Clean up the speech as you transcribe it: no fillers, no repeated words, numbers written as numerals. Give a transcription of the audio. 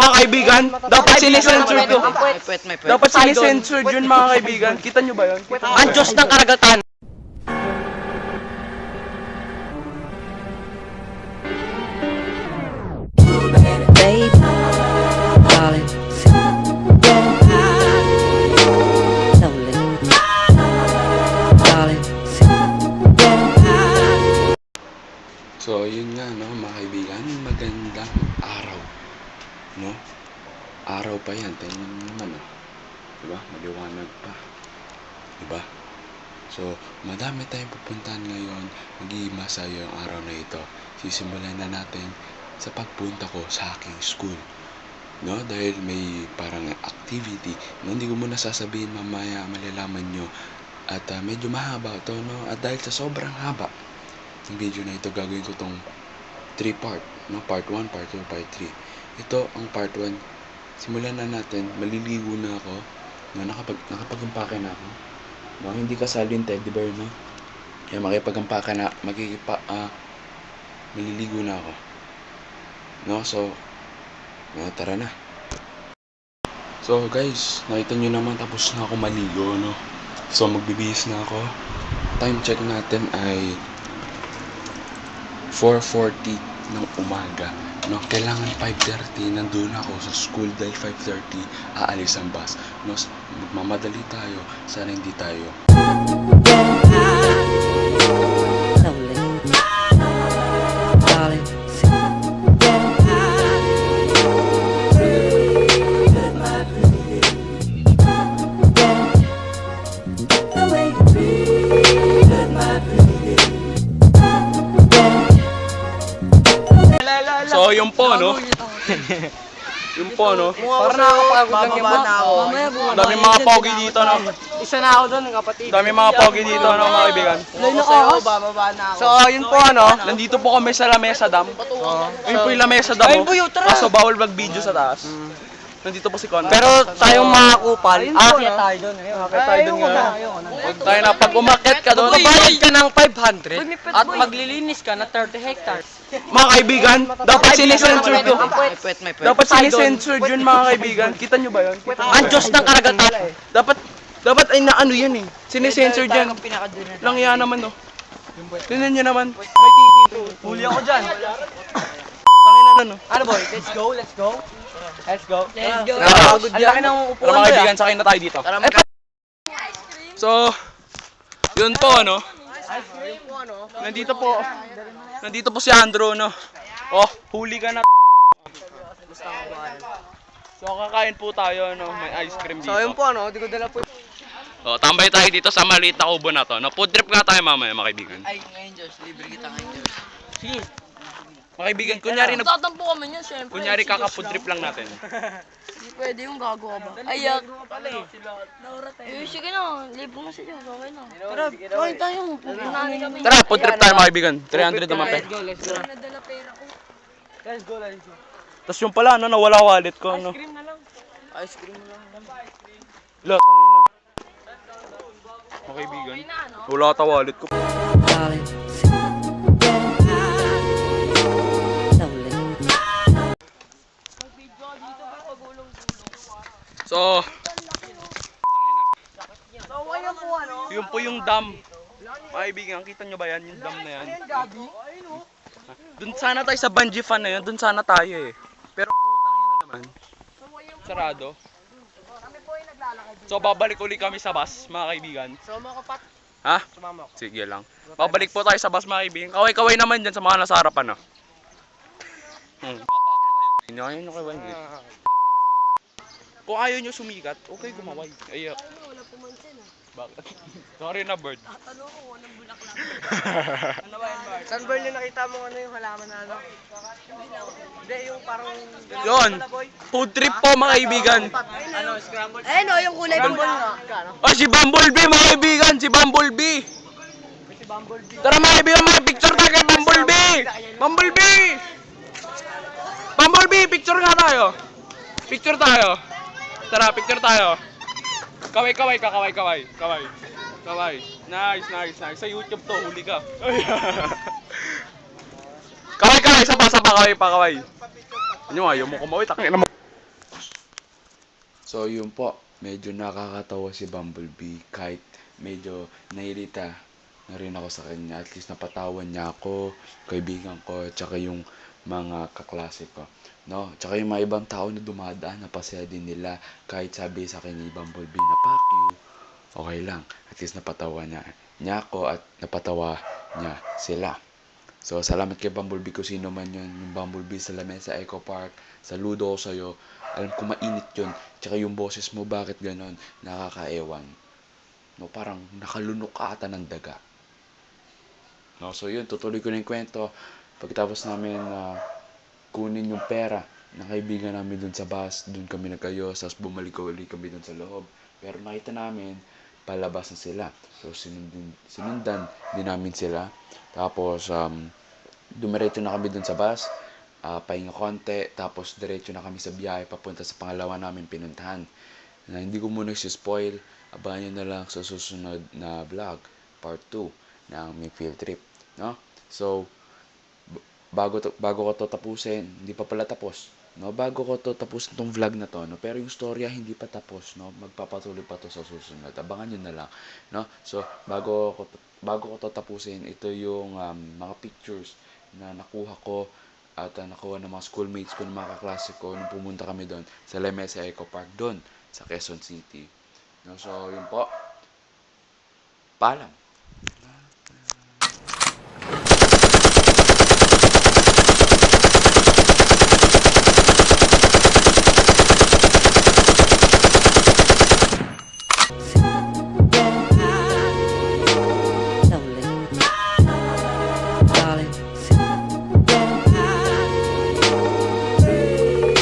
Mga kaibigan, dapat sinesensured yun. May puwet. Dapat sinesensured yun mga kaibigan. Kita nyo ba yun? Ang Diyos ng karagatan. Baby, darling, slowly, darling. So, yun nga, no, mga kaibigan, magandang araw, no? Araw pa yan, tingnan mo naman, no? Diba? Maliwanag pa. Diba? So, madami tayong pupuntahan ngayon, magiging masaya yung araw na ito. Sisimulan na natin sa pagpunta ko sa aking school, no? Dahil may parang activity, no? Hindi ko muna sasabihin, mamaya malalaman nyo. At medyo mahaba to, no? At dahil sa sobrang haba, yung video na ito, gagawin ko tong 3 part, no? Part 1, part 2, part 3. Ito ang part 1. Simulan na natin. Maliligo na ako, no? Nakapag-umpake na ako, no? Hindi kasali yung teddy bear, no? Kaya makipag-umpake na, maliligo na ako, no? So, no, tara na. So guys, nakita nyo naman, tapos na ako maligo, no? So magbibihis na ako. Time check natin ay 4:40 ng umaga, no? Kailangan 5:30 nandun ako sa school dahil 5:30 aalis ang bus, no? Magmamadali tayo, sana hindi tayo Slowly, darling. So, yun po, no? Yun po, no? Parang nakakapagod lang yung na ako. Dami mga pogi dito, no? Isa na ako doon, kapatid. Dami mga pogi dito, no, mga kaibigan? Baba na ako. So, yun po, ano? Nandito po kami sa Lamesa Dam. Ayun po yung Lamesa Dam, oh. Kaso bawal mag-video sa taas. Nandito po si Con. Pero tayong mga kupal, aakyat tayo doon. Akit tayo dun nga. Huwag tayo na, pag umakyat ka doon, Magbayad ka ng 500 at maglilinis ka na 30 hectares. mga kaibigan, dapat sinesensured yun. May puwet. Dapat sinesensured yun, mga kaibigan. Kita nyo ba yun? Ang Diyos ng karagatan. Dapat ay naano yan eh. Sinesensured yan. Lang yan naman, no? Tingnan nyo naman. May titi. Huli ako dyan. Tangin na, no? Ano boy? Let's go. Let's go. Ang laki ng Tara upuan mga kaibigan, sakay na tayo dito. So, yun po, no? Nandito po si Andrew, no? Oh, huli ka na. So, kakain po tayo, no? May ice cream dito. So yun po ano, di ko dala po. Oh, tambay tayo dito sa maliit na kubo na to. No, food trip nga tayo mamaya, mga kaibigan. Ay, ngayon Diyos, libre kita ngayon Diyos. Sige. Mga kaibigan, Tatampo kami niyan, syempre. kunyari kaka-food trip lang natin. Hindi pwede yung gago ka ba? Ayak. Eh, sige na. Libre na sila. Okay na. Tara, kain tayo. Pupunani kami. Tara, food trip tayo, mga kaibigan. 300 naman pe. Let's go. Nadala pera ko. Let's go. Tapos yung pala, no, nawala wallet ko, no? Ice cream na lang. Lot, tangin na. Mga kaibigan, wala ka wallet ko. Darling, slowly. So, yun po yung dam. Mga kaibigan, kita nyo ba yan? Yung dam na yan. Dun sana tayo sa bungee fan na yun. Dun sana tayo eh. Pero putang ina naman. Sarado. So, babalik uli kami sa bus, mga kaibigan. Sumama ka pat. Ha? Sumama ko. Sige lang. Babalik po tayo sa bus, mga kaibigan. Kaway-kaway naman dyan sa mga nasa harapan, no? Hindi nyo kaway. Kung ayaw nyo sumikat, okay gumaway. Ayak. Wala pumansin ah. Bakit? Sorry na, bird. Tanong ko kung anong bulaklak. Saan ba yung nakita mo ano yung halaman na ano? Hindi, yung parang... Yun! Food trip po, mga kaibigan. Ano, scramble? Ayun o, yung kulay bambol nga. Oh, si Bumblebee, mga kaibigan! Si Bumblebee! Tara, mga kaibigan, mga picture tayo kay Bumblebee! Bumblebee! Bumblebee, picture nga tayo! Picture tayo! Tara, picture tayo! Kaway. Nice. Sa YouTube to, huli ka. Kaway, isa pa, kaway. Ano, ayaw mo kumaway, takin na mo. So, yun po. Medyo nakakatawa si Bumblebee kahit medyo nairita na rin ako sa kanya. At least napatawan niya ako, kaibigan ko, tsaka yung mga kaklase ko. No? Tsaka yung mga ibang tao na dumadaan, napasaya din nila. Kahit sabi sa akin ni Bumblebee na fuck you, okay lang. At least napatawa niya ako at napatawa niya sila. So, salamat kay Bumblebee kung sino man yun. Yung Bumblebee sa Lamesa Eco Park. Saludo ko sa'yo. Alam ko mainit yun. Tsaka yung boses mo, bakit ganon? Nakakaewan. No, parang nakalunok ka ata ng daga. No, so yun, tutuloy ko na yung kwento. Pagkatapos namin kunin yung pera ng kaibigan namin dun sa bus, dun kami nagkayos, tapos bumalik-ulit kami dun sa loob. Pero nakita namin, palabas na sila. So, sinundan din namin sila. Tapos, dumiretso na kami dun sa bus, pahinga konti, tapos diretso na kami sa biyahe papunta sa pangalawa namin pinuntahan. Na hindi ko muna spoil, abangan nyo na lang sa susunod na vlog, part 2 ng aming field trip. No? So, bago ko to tapusin, hindi pa pala tapos. No, bago ko to tapusin tong vlog na to, no, pero yung storya hindi pa tapos, no. Magpapatuloy pa to sa susunod. Abangan niyo na lang, no. So, bago ko to tapusin, ito yung mga pictures na nakuha ko at nakuha ng mga schoolmates ko, ng mga kaklase ko nung pumunta kami doon sa Lamesa Eco Park doon sa Quezon City. No, so, yun po. Paalam.